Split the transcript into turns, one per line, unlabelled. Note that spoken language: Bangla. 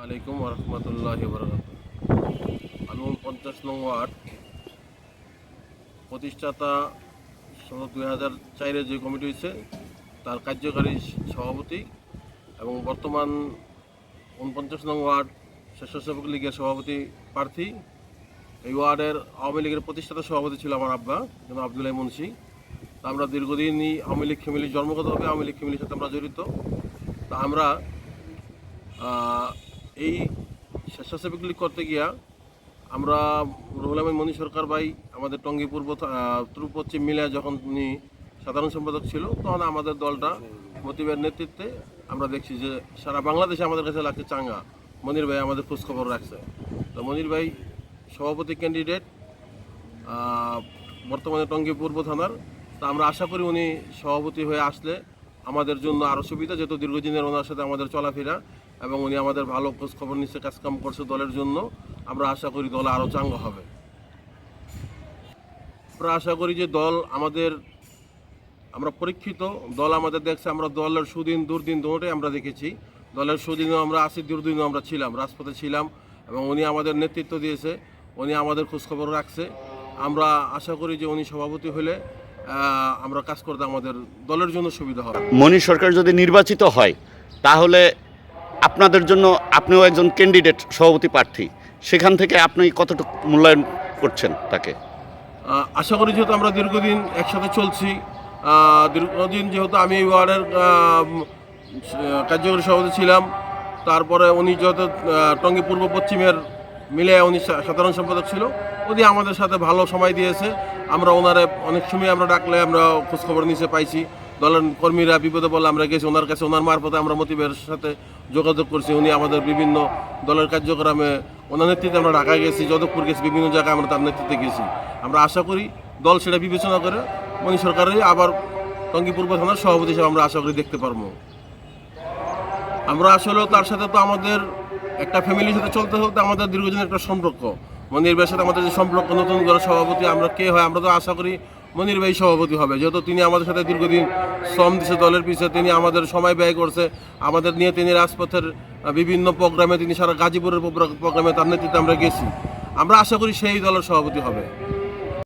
আলাইকুম রহমতুল্লাহি বারাকাতুহু। আমি 49 নং ওয়ার্ড প্রতিষ্ঠাতা 2004-এ যে কমিটি হয়েছে তার কার্যকারী সভাপতি এবং বর্তমান 49 নং ওয়ার্ড স্বেচ্ছাসেবক লীগের সভাপতি প্রার্থী। এই ওয়ার্ডের আওয়ামী লীগের প্রতিষ্ঠাতা সভাপতি ছিল আমার আব্বা যেন আব্দুল্লাহ মুন্সি। তা আমরা দীর্ঘদিনই আওয়ামী লীগ ফ্যামিলি, জন্মগতভাবে আওয়ামী লীগ ফ্যামিলির সাথে আমরা জড়িত। তা আমরা এই স্বেচ্ছাসেবক লীগ করতে গিয়া আমরা রুহুল আমিন মনি সরকার ভাই আমাদের টঙ্গী পূর্ব উত্তর পশ্চিম মিলে যখন উনি সাধারণ সম্পাদক ছিল, তখন আমাদের দলটা মতিবের নেতৃত্বে আমরা দেখছি যে সারা বাংলাদেশে আমাদের কাছে লাগছে চাঙ্গা। মনির ভাই আমাদের খোঁজখবর রাখছে। তো মনির ভাই সভাপতি ক্যান্ডিডেট বর্তমানে টঙ্গী পূর্ব থানার। তা আমরা আশা করি উনি সভাপতি হয়ে আসলে আমাদের জন্য আরও সুবিধা, যেহেতু দীর্ঘদিনের ওনার সাথে আমাদের চলাফেরা এবং উনি আমাদের ভালো খোঁজ খবর নিচ্ছে, কাজকাম করছে দলের জন্য। আমরা আশা করি দল আরও চাঙ্গা হবে। আমরা আশা করি যে দল আমরা পরীক্ষিত দল আমাদের দেখছে। আমরা দলের সুদিন দুর্দিন দুটোই আমরা দেখেছি। দলের সুদিনও আমরা আছি, দুর্দিনও আমরা ছিলাম, রাজপথে ছিলাম এবং উনি আমাদের নেতৃত্ব দিয়েছে, উনি আমাদের খোঁজখবর রাখছে। আমরা আশা করি যে উনি সভাপতি হলে আমরা কাজ করতে আমাদের দলের জন্য সুবিধা হবে।
মনি সরকার যদি নির্বাচিত হয় তাহলে আপনাদের জন্য, আপনিও একজন ক্যান্ডিডেট সভাপতি প্রার্থী, সেখান থেকে আপনি কতটুকু মূল্যায়ন করছেন তাকে?
আশা করি যেহেতু আমরা দীর্ঘদিন একসাথে চলছি, দীর্ঘদিন যেহেতু আমি এই ওয়ার্ডের কার্যকরী সভাপতি ছিলাম, তারপরে উনি যেহেতু টঙ্গী পূর্ব পশ্চিমের মিলে উনি সাধারণ সম্পাদক ছিল, উনি আমাদের সাথে ভালো সময় দিয়েছে। আমরা ওনারে অনেক সময় আমরা ডাকলে আমরা খোঁজখবর নিচে পাইছি। দলের কর্মীরা বিপদে বলে আমরা গেছি ওনার কাছে, ওনার মারফতে আমরা মতিবের সাথে যোগাযোগ করছি। উনি আমাদের বিভিন্ন দলের কার্যক্রমে ওনার নেতৃত্বে আমরা ঢাকা গেছি, যাদবপুর গেছি, বিভিন্ন জায়গায় আমরা তার নেতৃত্বে গেছি। আমরা আশা করি দল সেটা বিবেচনা করে মনি সরকারের আবার টঙ্গী পূর্ব থানার সভাপতি হিসেবে আমরা আশা করি দেখতে পারবো। আমরা আসলেও তার সাথে তো আমাদের একটা ফ্যামিলির সাথে চলতে চলতে আমাদের দীর্ঘদিনের একটা সম্পর্ক। মনির ভাইয়ের সাথে আমাদের যে সম্পর্ক, নতুন করে সভাপতি আমরা কে হয়, আমরা তো আশা করি মনির ভাই সভাপতি হবে, যেহেতু তিনি আমাদের সাথে দীর্ঘদিন শ্রম দিচ্ছে দলের পিছিয়ে। তিনি আমাদের সময় ব্যয় করছে, আমাদের নিয়ে তিনি রাজপথের বিভিন্ন প্রোগ্রামে, তিনি সারা গাজীপুরের প্রোগ্রামে তার নেতৃত্বে আমরা গেছি। আমরা আশা করি সেই দলের সভাপতি হবে।